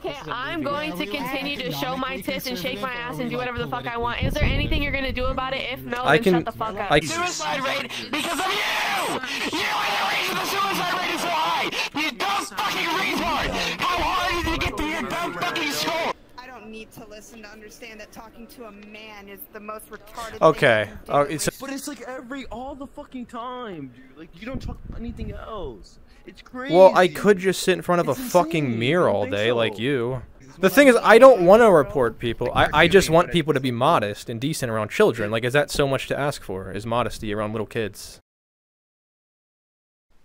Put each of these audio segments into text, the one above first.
Okay, I'm going to continue to show my tits and shake my ass and do whatever the fuck I want. Is there anything you're gonna do about it? If no, then shut the fuck up. Suicide rate because of you! You are the reason the suicide rate is so high! You dumb fucking retard! How hard did you get to your dumb fucking score? I don't need to listen to understand that talking to a man is the most retarded okay. thing you can do. But it's like all the fucking time, dude. Like, you don't talk about anything else. It's crazy. Well, I could just sit in front of a fucking mirror all day like you. The thing is, I don't want to report people. I just want people to be modest and decent around children. Like, is that so much to ask for? Is modesty around little kids?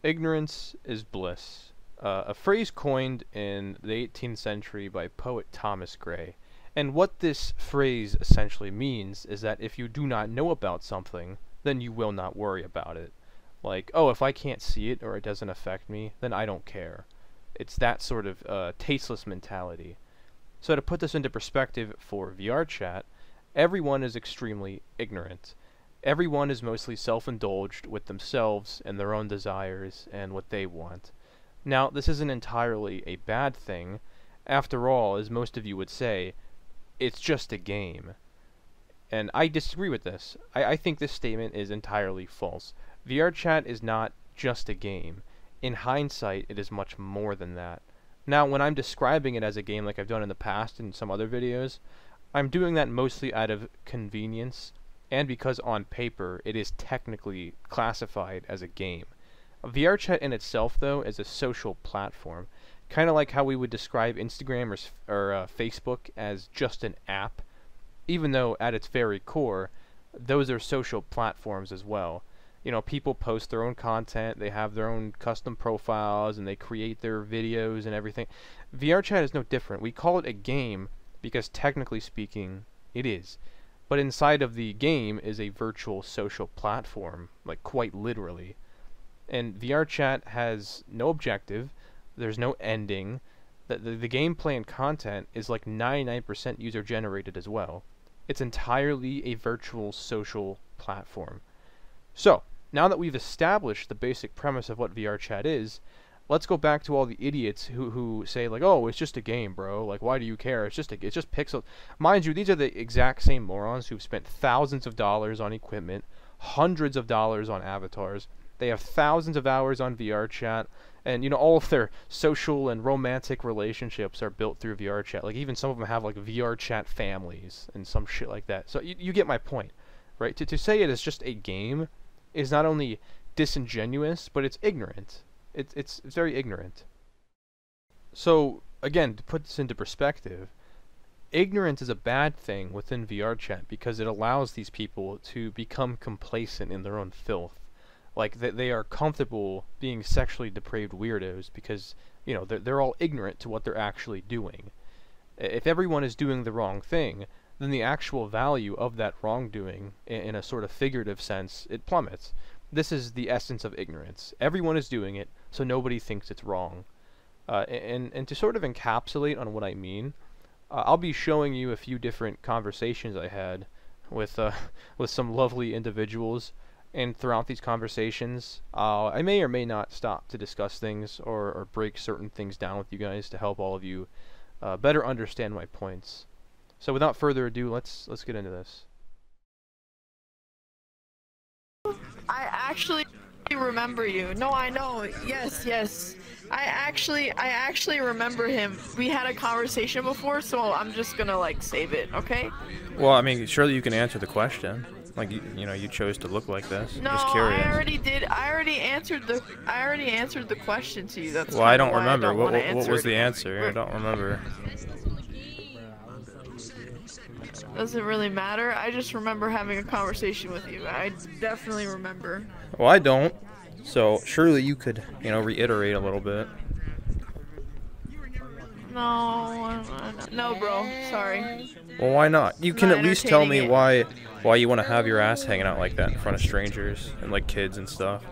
Ignorance is bliss. A phrase coined in the 18th century by poet Thomas Gray. And what this phrase essentially means is that if you do not know about something, then you will not worry about it. Like, oh, if I can't see it or it doesn't affect me, then I don't care. It's that sort of tasteless mentality. So to put this into perspective for VRChat, everyone is extremely ignorant. Everyone is mostly self-indulged with themselves and their own desires and what they want. Now, this isn't entirely a bad thing. After all, as most of you would say, it's just a game. And I disagree with this. I think this statement is entirely false. VRChat is not just a game. In hindsight, it is much more than that. Now, when I'm describing it as a game like I've done in the past in some other videos, I'm doing that mostly out of convenience, and because on paper, it is technically classified as a game. VRChat in itself, though, is a social platform. Kind of like how we would describe Instagram or Facebook as just an app, even though at its very core, those are social platforms as well. You know, people post their own content, they have their own custom profiles, and they create their videos and everything. VRChat is no different. We call it a game because technically speaking, it is. But inside of the game is a virtual social platform, like quite literally. And VRChat has no objective, there's no ending. The gameplay and content is like 99% user-generated as well. It's entirely a virtual social platform. So, now that we've established the basic premise of what VRChat is, let's go back to all the idiots who say like, oh, it's just a game, bro. Like, why do you care? It's just pixels. Mind you, these are the exact same morons who've spent thousands of dollars on equipment, hundreds of dollars on avatars. They have thousands of hours on VRChat, and you know, all of their social and romantic relationships are built through VRChat. Like, even some of them have like VRChat families and some shit like that. So you get my point, right? To say it is just a game is not only disingenuous, but it's ignorant. It's very ignorant. So, again, to put this into perspective, ignorance is a bad thing within VRChat because it allows these people to become complacent in their own filth. Like, they are comfortable being sexually depraved weirdos because, you know, they're all ignorant to what they're actually doing. If everyone is doing the wrong thing, then the actual value of that wrongdoing, in a sort of figurative sense, it plummets. This is the essence of ignorance. Everyone is doing it, so nobody thinks it's wrong. And to sort of encapsulate on what I mean, I'll be showing you a few different conversations I had with some lovely individuals, and throughout these conversations, I may or may not stop to discuss things or break certain things down with you guys to help all of you better understand my points. So without further ado, let's get into this. I actually remember you. No, I know. Yes. I actually remember him. We had a conversation before, so I'm just gonna like save it, okay? Well, I mean, surely you can answer the question. Like, you know, you chose to look like this. No, I'm just curious. I already did. I already answered the question to you. That's well, I don't remember. What was the answer? I don't remember. Doesn't really matter. I just remember having a conversation with you. I definitely remember. Well, I don't. So surely you could, you know, reiterate a little bit. No, bro. Sorry. Well, why not? You can at least tell me why you want to have your ass hanging out like that in front of strangers and like kids and stuff.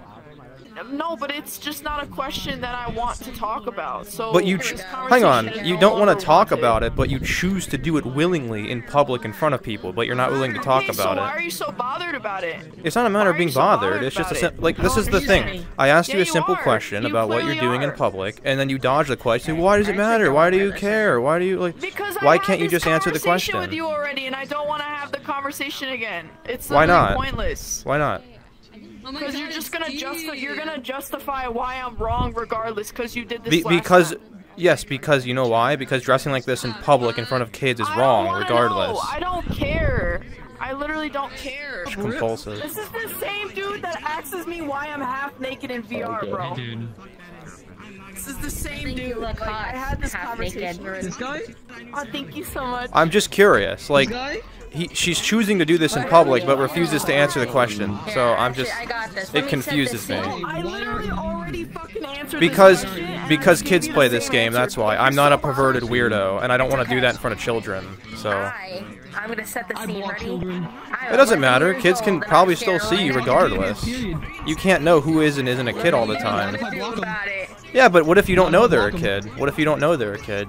no, but it's just not a question that I want to talk about. So, But you, this hang on, conversation is you no don't want longer to talk wanted. about it, but you choose to do it willingly in public in front of people, but you're not willing to talk Okay, so about why are it. you so bothered about it? It's not a matter Why of are being you so bothered, it's just a about it? like, this I is the don't thing. understand. I asked you Yeah, a simple are. question You about what you're clearly doing in are. public, and then you dodge the question. Why does it matter? Why do you care? Why do you, like, Because why I can't you had this just answer the conversation question? with you already, and I don't want to have the conversation again. It's Why literally not? pointless. Why not? Because you're just gonna justify why I'm wrong regardless. Because you did this last Because, time. yes, because you know why? Because dressing like this in public in front of kids is I wrong, don't wanna regardless. know. I don't care. I literally don't care. Compulsive. This is the same dude that asks me why I'm half naked in VR, bro. This is the same dude. Like, I had this conversation already. This guy? Oh, thank you so much. I'm just curious, like, This guy? she's choosing to do this in public, but refuses to answer the question. So I'm just, I got this. it confuses me. I literally already fucking answered Because, this question. because kids play this game, that's why. I'm not a perverted weirdo, and I don't want to do that in front of children, so. I'm gonna set the scene. block Ready? children. It doesn't matter, kids can probably still see you regardless. You can't know who is and isn't a kid all the time. If I block him. About it. Yeah, but what if you don't know they're a kid? What if you don't know they're a kid?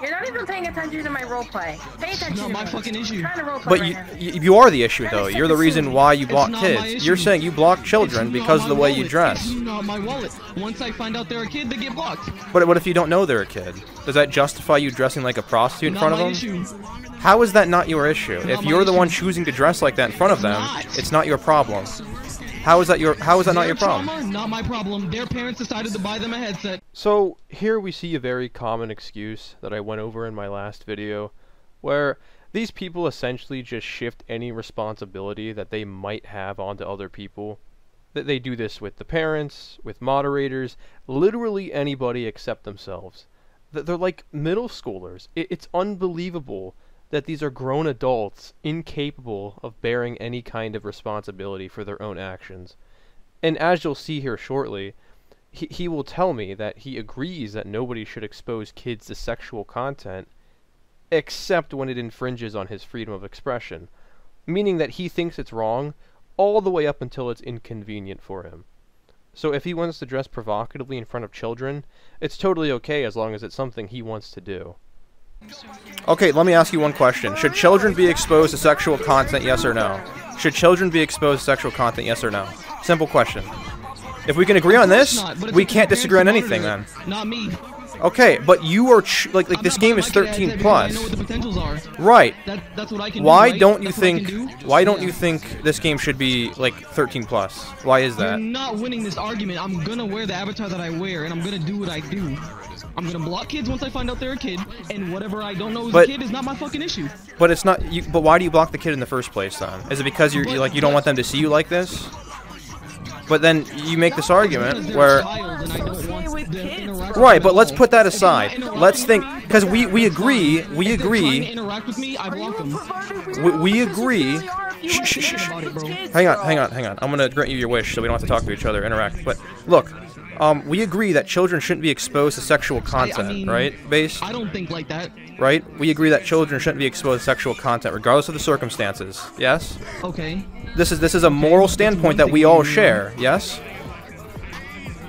You're not even paying attention to my roleplay. Pay attention Not to my me. fucking issue. I'm trying to roleplay But right you, now. you are the issue, though. You're the reason why you block not my kids. You're issue. saying you block children because of the way you dress. It's not my wallet. Once I find out they're a kid, they get blocked. But what if you don't know they're a kid? Does that justify you dressing like a prostitute in Not front of my them? issue. How is that not your issue? If my you're the one issue. choosing to dress like that in front of them, not. it's not your problem. How is that not Their your problem? trauma, not my problem. Their parents decided to buy them a headset. So here we see a very common excuse that I went over in my last video, where these people essentially just shift any responsibility that they might have onto other people. That they do this with the parents, with moderators, literally anybody except themselves. They're like middle schoolers. It's unbelievable that these are grown adults incapable of bearing any kind of responsibility for their own actions. And as you'll see here shortly, he will tell me that he agrees that nobody should expose kids to sexual content except when it infringes on his freedom of expression, meaning that he thinks it's wrong all the way up until it's inconvenient for him. So if he wants to dress provocatively in front of children, it's totally okay as long as it's something he wants to do. Okay, let me ask you one question. Should children be exposed to sexual content, yes or no? Should children be exposed to sexual content, yes or no? Simple question. If we can agree on this, we can't disagree on anything then. Not me. Okay, but you are like this game is 13 plus. I know what the potentials are. Right. That's what I can Why do, right? don't you That's what I think can do. why don't you think this game should be like 13 plus? Why is You're that? not winning this argument. I'm gonna wear the avatar that I wear, and I'm gonna do what I do. I'm gonna block kids once I find out they're a kid, and whatever I don't know is But- a kid is not my fucking issue. But it's not you, but why do you block the kid in the first place then? Is it because you like you don't want them to see you like this? But then you make this argument Because they're where a child, and I don't want them to interact right, with but me let's at put all. that If they're not aside. interacting Let's with think me, because we if they're agree trying to interact with me, I Are you block a them. perverted We weirdo? agree. Because you really are if you Shh, like shh, shh, to shh. interact with kids, hang on, bro. hang on. I'm gonna grant you your wish so we don't have to talk to each other, interact. But look, we agree that children shouldn't be exposed to sexual content, mean, right? Base, I don't think like that. right? We agree that children shouldn't be exposed to sexual content, regardless of the circumstances. Yes. Okay. This is a moral standpoint that we all share. Yes.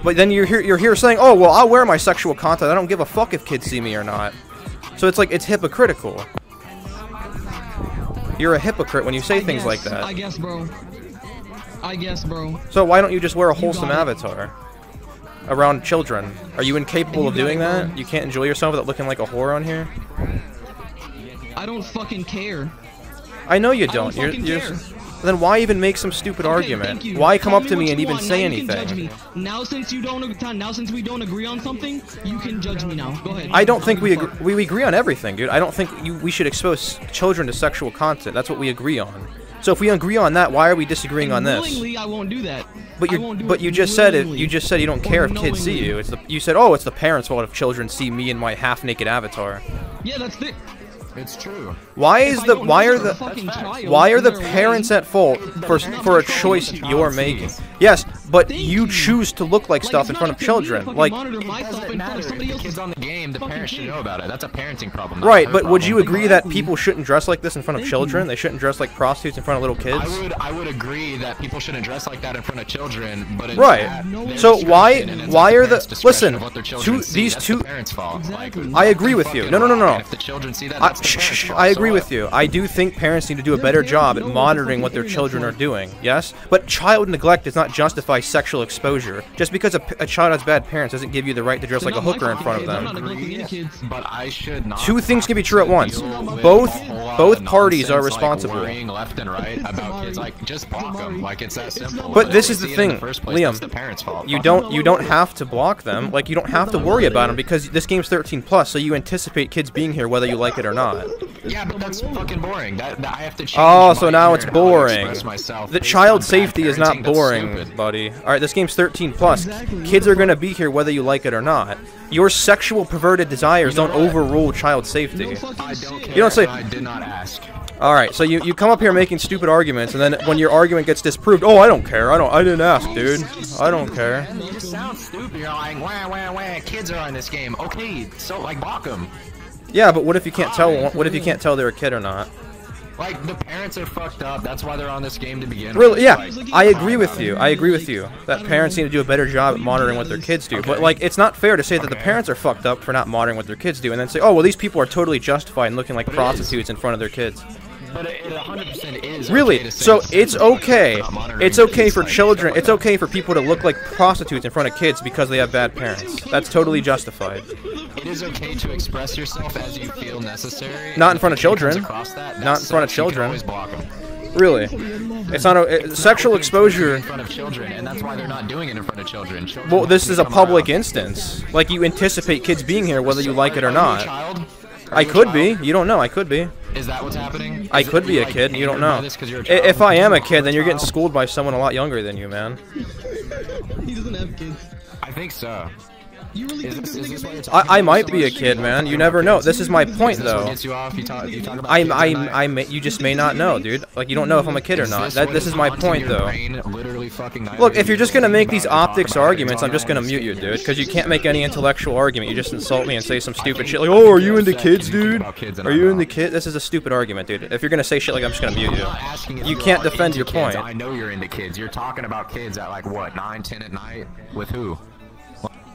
But then you're here saying, oh well, I'll wear my sexual content. I don't give a fuck if kids see me or not. So it's like it's hypocritical. You're a hypocrite when you say things like that. I guess, bro. I guess, bro. So why don't you just wear a wholesome got it. avatar around children? Are you incapable You of got doing it, that? bro. You can't enjoy yourself without looking like a whore on here? I don't fucking care. I know you I don't don't. You're fucking care. then why even make some stupid Okay, argument? thank you. Why come Call up to what me you and even want. say Now you can judge anything? me. Now since we don't agree on something, you can judge me now. Go ahead. I don't think we Fuck. agree, we agree on everything, dude. I don't think we should expose children to sexual content. That's what we agree on. So if we agree on that, why are we disagreeing on this? Willingly, I won't do that. But I won't do you it just said it. willingly You just said you don't or care if kids see knowingly. you. You said, oh, it's the parents' fault if children see me in my half-naked avatar. Yeah, that's it. It's true. Why If is I the don't why know are they're a the fucking child why are in the their parents way, at fault for a choice you're making? Yes, but you choose to look like stuff in front of children. Like, the kids on the game, the parents should know about it. That's a parenting problem. Right, but would you agree that people shouldn't dress like this in front of children? They shouldn't dress like prostitutes in front of little kids? I would agree that people shouldn't dress like that in front of children, but right. So why are the listen? These two. I agree with you. No. If the children see that, I agree with you. I do think parents need to do a better job at monitoring what their children are doing. Yes, but child neglect does not justify sexual exposure. Just because a child has bad parents doesn't give you the right to dress like a hooker in front of them. But I should not. Two things can be true at once. Both parties are responsible. Worrying left and right about kids, like just block them. Like it's that simple. But this is the thing, Liam. The parents' fault. You don't have to block them. Like you don't have to worry about them because this game's 13+, so you anticipate kids being here whether you like it or not. Yeah, but that's fucking boring. That I have to change. Oh, so now it's boring. The The child safety is not boring, buddy. Alright, this game's 13+. Kids are gonna be here whether you like it or not. Your sexual perverted desires don't overrule child safety. You don't say. I did not ask. Alright, so you come up here making stupid arguments, and then when your argument gets disproved, oh, I don't care. I didn't ask, dude. I don't care. You just sound stupid. You're like, wah. Kids are on this game. Okay, so like block them. Yeah, but what if you can't tell? What if you can't tell they're a kid or not? Like the parents are fucked up. That's why they're on this game to begin with. Really? Yeah, I agree with you. I agree with you that parents need to do a better job at monitoring what their kids do. But like, it's not fair to say that the parents are fucked up for not monitoring what their kids do, and then say, oh, well, these people are totally justified in looking like prostitutes in front of their kids. But it 100% is. Really? Okay to say So that it's okay. not monitoring It's okay kids, for like, children. It's okay for people to look like prostitutes in front of kids because they have bad parents. That's totally justified. It is okay to express yourself as you feel necessary. Not in front of If it comes children. across that Not in front of sucks. You can children. always block 'em. Really? It's not a sexual exposure. In front of children, and that's why they're not doing it in front of children. Children Well, this have is to a come public around. instance. Like you anticipate kids being here whether you like it or Are you a not. child? Are I you a could be. child? You don't know. I could be. Is that what's happening? I Is it- could be you, a like, kid. You don't angered by know. this 'cause you're a child? If I am a kid, then You're you're a getting child? schooled by someone a lot younger than you, man. He doesn't have kids. I think so. You really Is think this, this is this nigga what you're is- talking I about? might be a kid, man. You never know. This is my point, Is this what though. gets you off? You talk about kids all night? You just may not know, dude. Like, you don't know if I'm a kid or not. what This is my haunting point, your though. brain literally fucking night Look, and if you're day? just gonna make these Think about it, optics talk about it, arguments, I'm it's just gonna all mute you, night. dude. Because you can't make any intellectual argument. You just insult me and say some stupid shit like, "Oh, are you into kids, dude? Are you into kids?" This is a stupid argument, dude. If you're gonna say shit like, I'm just gonna mute I'm you. not asking if You you can't are defend into your kids. point. I know you're into kids. You're talking about kids at like what, 9, 10 at night? With who?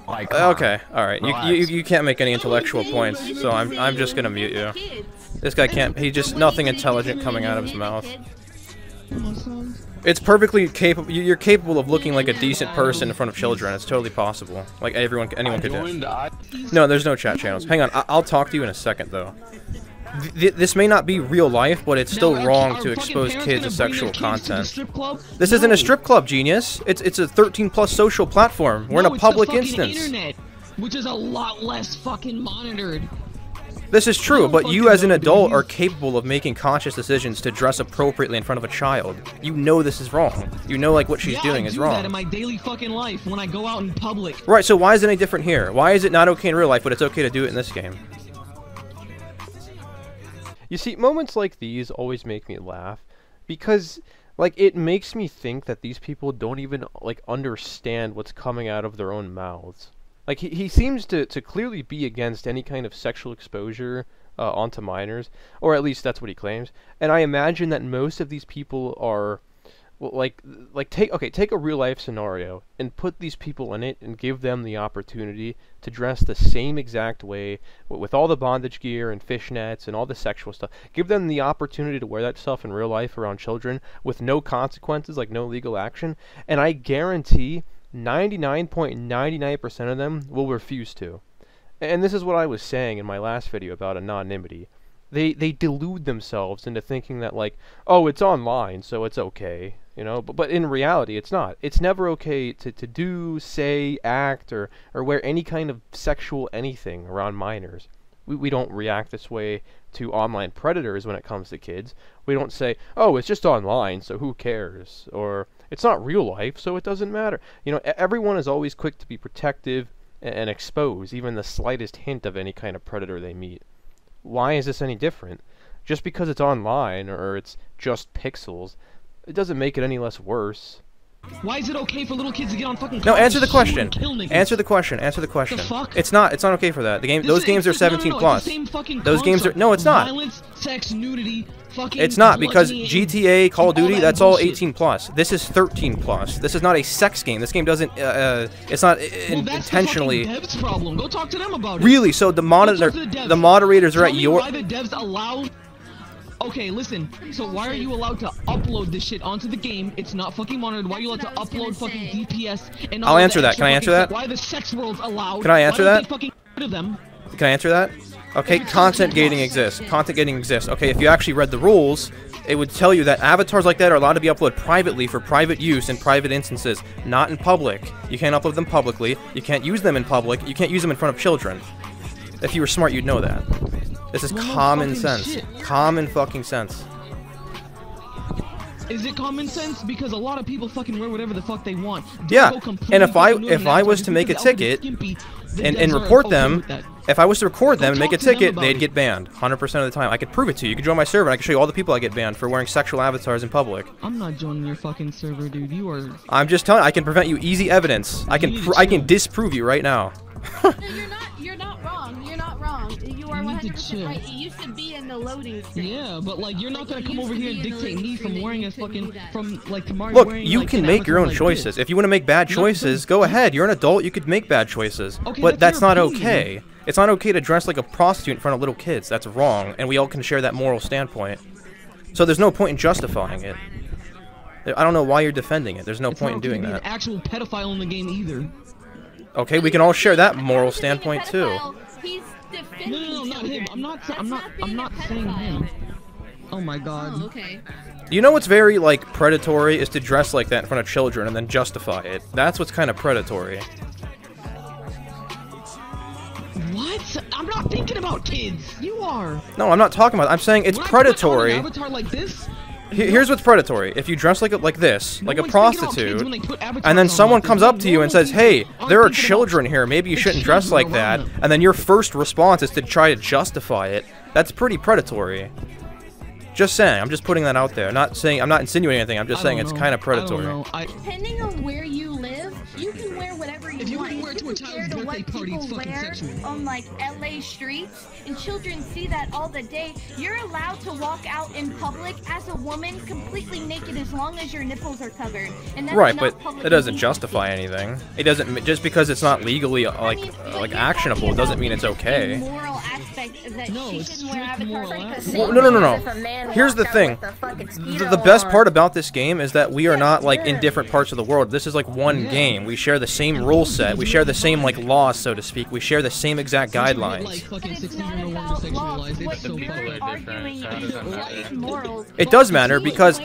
Like, come on. Okay, all right. You can't make any intellectual points, so I'm just gonna mute you. This guy can't. He just nothing intelligent coming out of his mouth. It's perfectly capable. You're capable of looking like a decent person in front of children. It's totally possible. Like anyone could do. No, there's no chat channels. Hang on, I'll talk to you in a second, though. This may not be real life, but it's still wrong to expose kids to sexual content. This isn't a strip club, genius. It's a 13+ social platform. We're in a public instance. Internet, which is a lot less fucking monitored. This is true, but you as an adult are capable of making conscious decisions to dress appropriately in front of a child. You know this is wrong. You know like what she's doing is I do that in wrong. my daily fucking life when I go out in public. Right, so why is it any different here? Why is it not okay in real life, but it's okay to do it in this game? You see, moments like these always make me laugh because, like, it makes me think that these people don't even, like, understand what's coming out of their own mouths. Like, he seems to clearly be against any kind of sexual exposure onto minors, or at least that's what he claims. And I imagine that most of these people are, well, take a real life scenario and put these people in it and give them the opportunity to dress the same exact way with all the bondage gear and fishnets and all the sexual stuff. Give them the opportunity to wear that stuff in real life around children with no consequences, like no legal action, and I guarantee 99.99% of them will refuse to. And this is what I was saying in my last video about anonymity. They delude themselves into thinking that, like, oh, it's online, so it's okay, you know? But in reality, it's not. It's never okay to do, say, act, or wear any kind of sexual anything around minors. We don't react this way to online predators when it comes to kids. We don't say, oh, it's just online, so who cares? Or, it's not real life, so it doesn't matter. You know, everyone is always quick to be protective and expose even the slightest hint of any kind of predator they meet. Why is this any different? Just because it's online or it's just pixels, it doesn't make it any less worse. Why is it okay for little kids to get on fucking? No, answer the question. Answer the niggas? question. Answer the question. The fuck? It's not. It's not okay for that. The game. Those games are 17 no, plus. It's the same fucking Those games are. No, it's not. Violence, sex, nudity, fucking. It's not because gluttony, GTA, Call of all Duty, that that's all bullshit. 18 plus. This is 13 plus. This is not a sex game. This game doesn't. It's not Well, that's intentionally. the fucking devs' problem. Go talk to them about it. Really? So the monitor, Go talk to the moderators are Tell at me your. why the devs allow. Okay, listen. So why are you allowed to upload this shit onto the game? It's not fucking monitored. Why are you allowed to upload fucking DPS and all I'll that answer that. extra Can I answer fucking that? stuff? Why the sex world's allowed? Can I answer Why don't that? they fucking get rid of them? Can I answer that? Okay, content gating exists. Content gating exists. Okay, if you actually read the rules, it would tell you that avatars like that are allowed to be uploaded privately for private use in private instances, not in public. You can't upload them publicly. You can't use them in public. You can't use them in front of children. If you were smart, you'd know that. This is Well, no common fucking sense. shit. Common fucking sense. Is it common sense? Because a lot of people fucking wear whatever the fuck they want. Don't Yeah, go completely and if I fucking nude on an was avatar to make a because the ticket outfit is skimpy, the and devs are report okay them, with that. if I was to record them and make a talk to them ticket, about they'd it. get banned 100% of the time. I could prove it to you. You could join my server and I can show you all the people I get banned for wearing sexual avatars in public. I'm not joining your fucking server, dude. You are. I'm just telling you, I can prevent you easy evidence. I need to can chill. disprove you right now. No, you're not wrong. You're not wrong. You are You need to 100% chill. right. It used to be in the loading screen. Yeah, but like you're not gonna come over here and dictate me from wearing a fucking from like tomorrow. Look, wearing, you like, can an make your avatar own like choices. this. If you want to make bad Not choices, the- go ahead. You're an adult. You could make bad choices. Okay, But that's that's your not opinion. okay. It's not okay to dress like a prostitute in front of little kids. That's wrong, and we all can share that moral standpoint. So there's no point in justifying it. I don't know why you're defending it. There's no It's point not in okay to doing be that. an actual pedophile in the game either. Okay, we can all share that moral standpoint too. He's defending No, not him. children. I'm not That's saying being a him. pedophile. Oh my god. Oh, okay. You know what's very, like, predatory is to dress like that in front of children and then justify it. That's what's kind of predatory. What? I'm not thinking about kids. You are. No, I'm not talking about. I'm saying it's When I put on predatory. an avatar like this. Here's what's predatory. If you dress like this, No like a one's thinking about kids prostitute, when they put avatars and then on someone like this. comes up to you and Normal says, "Hey, people there are aren't thinking about children here. Maybe you the shouldn't dress children like that," around them. and then your first response is to try to justify it. That's pretty predatory. Just saying. I'm just putting that out there. I'm not insinuating anything. I'm just I saying don't it's know. kind of I predatory. don't know. Depending on where you live, you can wear whatever you If you want. can wear it to a child's compare to birthday what party, it's people fucking wear sexual. on like LA streets, and children see that all the day. You're allowed to walk out in public as a woman completely naked as long as your nipples are covered. And that's Right, not but public it doesn't indecency. justify anything. It doesn't just because it's not legally I like mean, but like you're actionable talking doesn't about mean it's a okay. moral aspect of that No, she it's shouldn't wear strict moral avatars. aspect. Well, no. Here's the thing. The best part about this game is that we are not like in different parts of the world. This is like one game. We share the same rule set. We share the same like laws, so to speak. We share the same exact Like guidelines. fucking But it's 16 not year old about to laws. sexualize. What It's so you're fucked up. arguing is what's morals. It does matter because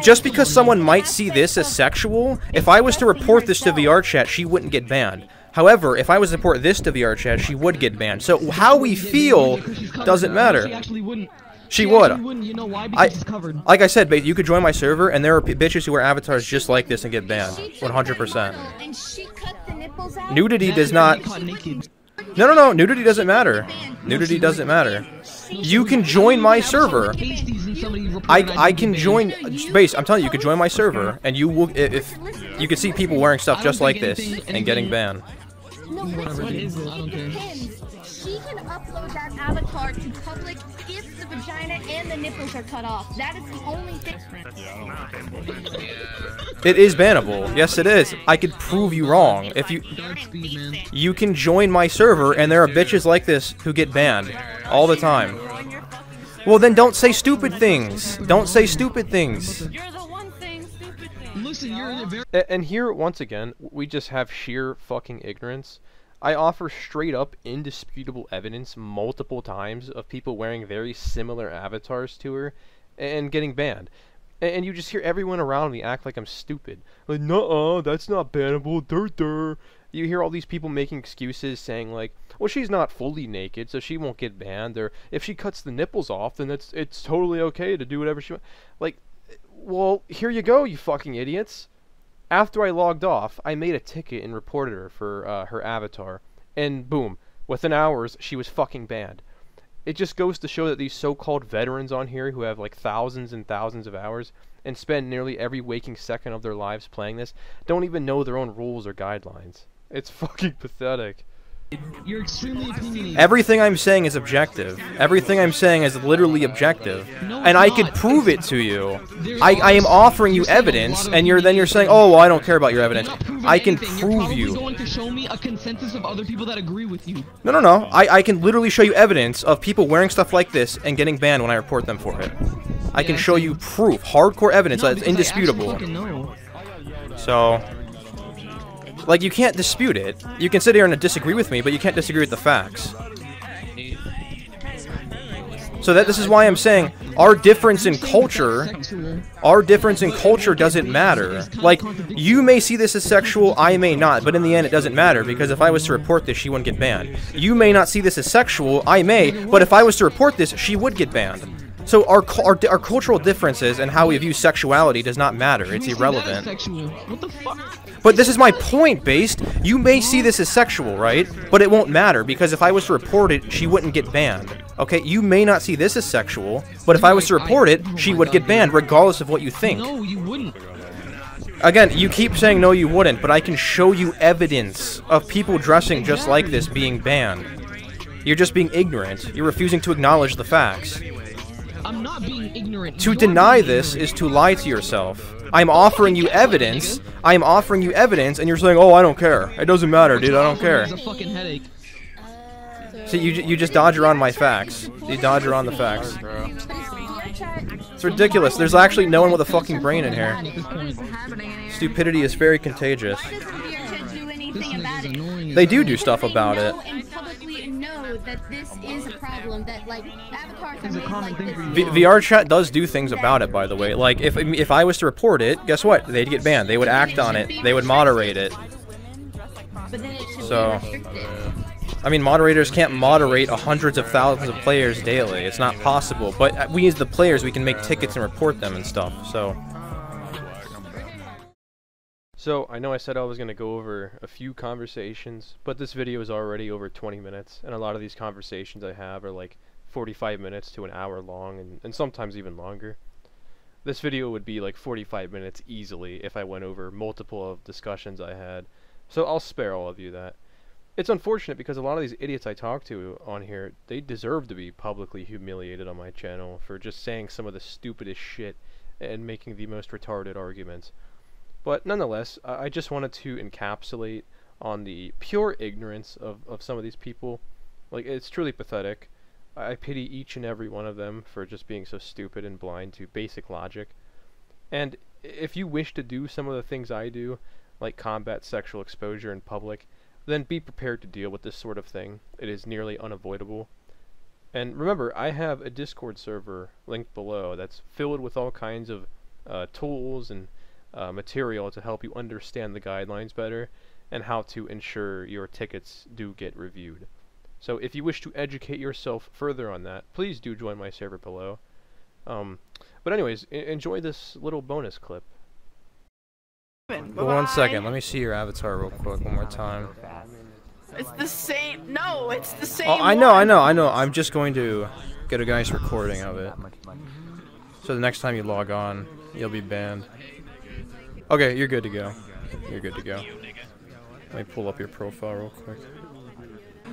just because someone might see this as sexual, if I was to report this to VRChat, she wouldn't get banned. However, if I was to report this to VRChat, she would get banned. So how we feel doesn't She matter. actually wouldn't. She would. actually wouldn't. You know why? Because it's covered. Like I said, you could join my server, and there are bitches who wear avatars just like this and get banned. 100%. And she cut the nipples out. Nudity That's does if not. they got caught naked. No. Nudity doesn't matter. Nudity doesn't matter. You can join my server. I can join. Base. I'm telling you, you could join my server, and you will. If you could see people wearing stuff just like this and getting banned. No, Whatever listen, it is, I don't care. depends. She can upload that avatar to public if the vagina and the nipples are cut off. That is the only thing. It is bannable. Yes, it is. I could prove you wrong. If you Godspeed, man. you can join my server, and there are bitches like this who get banned all the time. Well, then don't say stupid things. Don't say stupid things. You're the one saying stupid things. Listen, you're in a very. And here, once again, we just have sheer fucking ignorance. I offer straight up indisputable evidence multiple times of people wearing very similar avatars to her and getting banned. And you just hear everyone around me act like I'm stupid. Like, nuh-uh, that's not bannable, dur. You hear all these people making excuses saying like, well, she's not fully naked, so she won't get banned. Or if she cuts the nipples off, then it's totally okay to do whatever she wants. Like, well, here you go, you fucking idiots. After I logged off, I made a ticket and reported her for her avatar. And boom, within hours, she was fucking banned. It just goes to show that these so-called veterans on here who have like thousands and thousands of hours and spend nearly every waking second of their lives playing this don't even know their own rules or guidelines. It's fucking pathetic. You're extremely opinionated. Everything I'm saying is objective. Everything I'm saying is literally objective. No, And I could prove it to you. I am offering you evidence, and you're saying, oh, well, I don't care about your evidence. I can prove you. You're going to show me a consensus of other people that agree with you. No. I can literally show you evidence of people wearing stuff like this and getting banned when I report them for it. I can show you proof, hardcore evidence that it's indisputable. So, like, you can't dispute it. You can sit here and disagree with me, but you can't disagree with the facts. So this is why I'm saying our difference in culture doesn't matter. Like, you may see this as sexual, I may not, but in the end it doesn't matter, because if I was to report this, she wouldn't get banned. You may not see this as sexual, I may, but if I was to report this, she would get banned. So our cultural differences and how we view sexuality does not matter. It's irrelevant. What the fuck? But this is my point, Based. You may see this as sexual, right? But it won't matter, because if I was to report it, she wouldn't get banned. Okay, you may not see this as sexual, but if I was to report it, she would get banned, regardless of what you think. No, you wouldn't. Again, you keep saying no, you wouldn't, but I can show you evidence of people dressing just like this being banned. You're just being ignorant. You're refusing to acknowledge the facts. I'm not being ignorant. To deny this is to lie to yourself. I'm offering you evidence. I'm offering you evidence, and you're saying, "Oh, I don't care. It doesn't matter, dude. I don't care." It's a fucking headache. See, you just dodge around my facts. You dodge around the facts. It's ridiculous. There's actually no one with a fucking brain in here. Stupidity is very contagious. They do stuff about it. That this is a problem, that like avatars are made like this. VRChat does do things about it, by the way. Like, if I was to report it, guess what? They'd get banned. They would act on it. They would moderate it. But then it should So, be restricted. I mean, moderators can't moderate hundreds of thousands of players daily. It's not possible. But we as the players, we can make tickets and report them and stuff. So, I know I said I was going to go over a few conversations, but this video is already over 20 minutes, and a lot of these conversations I have are like 45 minutes to an hour long, and sometimes even longer. This video would be like 45 minutes easily if I went over multiple of discussions I had, so I'll spare all of you that. It's unfortunate because a lot of these idiots I talk to on here, they deserve to be publicly humiliated on my channel for just saying some of the stupidest shit and making the most retarded arguments. But nonetheless, I just wanted to encapsulate on the pure ignorance of some of these people. Like, it's truly pathetic. I pity each and every one of them for just being so stupid and blind to basic logic. And if you wish to do some of the things I do, like combat sexual exposure in public, then be prepared to deal with this sort of thing. It is nearly unavoidable. And remember, I have a Discord server linked below that's filled with all kinds of tools and material to help you understand the guidelines better and how to ensure your tickets do get reviewed. So if you wish to educate yourself further on that, please do join my server below. But anyways, enjoy this little bonus clip. Well, 1 second, let me see your avatar real quick one more time. It's the same. No, it's the same. Oh, I know. I'm just going to get a nice recording of it. So the next time you log on, you'll be banned. Okay, you're good to go. You're good to go. Let me pull up your profile real quick.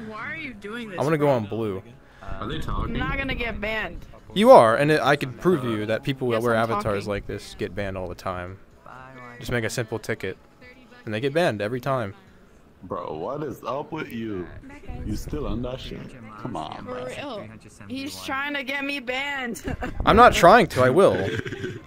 Why are you doing this? I'm gonna go on blue. Are they talking? I'm not gonna get banned. You are, and I can prove to you that people that Yes, wear I'm avatars talking. like this get banned all the time. Just make a simple ticket, and they get banned every time. Bro, what is up with you? You still on that shit? Come on, For bro. real. He's trying to get me banned. I'm not trying to. I will.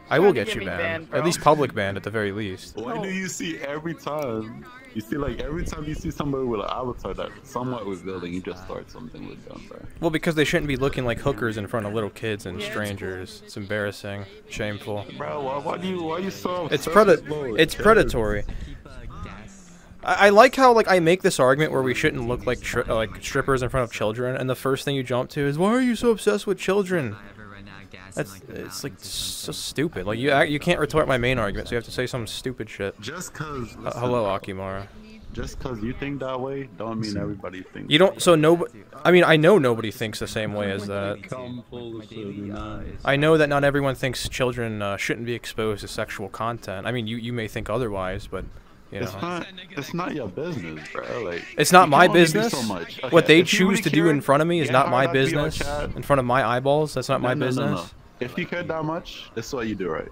I will Trying to get you me banned. bro. At least public banned, at the very least. Why do you see every time? You see, like, every time you see somebody with an avatar that somewhat was building, you just start something with them, bro. Well, because they shouldn't be looking like hookers in front of little kids and strangers. It's embarrassing, shameful. Bro, why you so It's obsessed with It's predatory. I like how, like, I make this argument where we shouldn't look like strippers in front of children, and the first thing you jump to is, why are you so obsessed with children? It's like so stupid. Like, you can't retort my main argument, so you have to say some stupid shit. Just cause Hello, Akimara. just because you think that way, don't mean everybody thinks. You don't. So no. I mean, I know nobody thinks the same way as that. I know that not everyone thinks children shouldn't be exposed to sexual content. I mean, you may think otherwise, but you know. It's not your business, bro. Like, it's not my business. So much. Okay, what they if you choose really to do care, in front of me is not my business. VRChat. In front of my eyeballs, that's not my business. If you care that much, it's what you do right.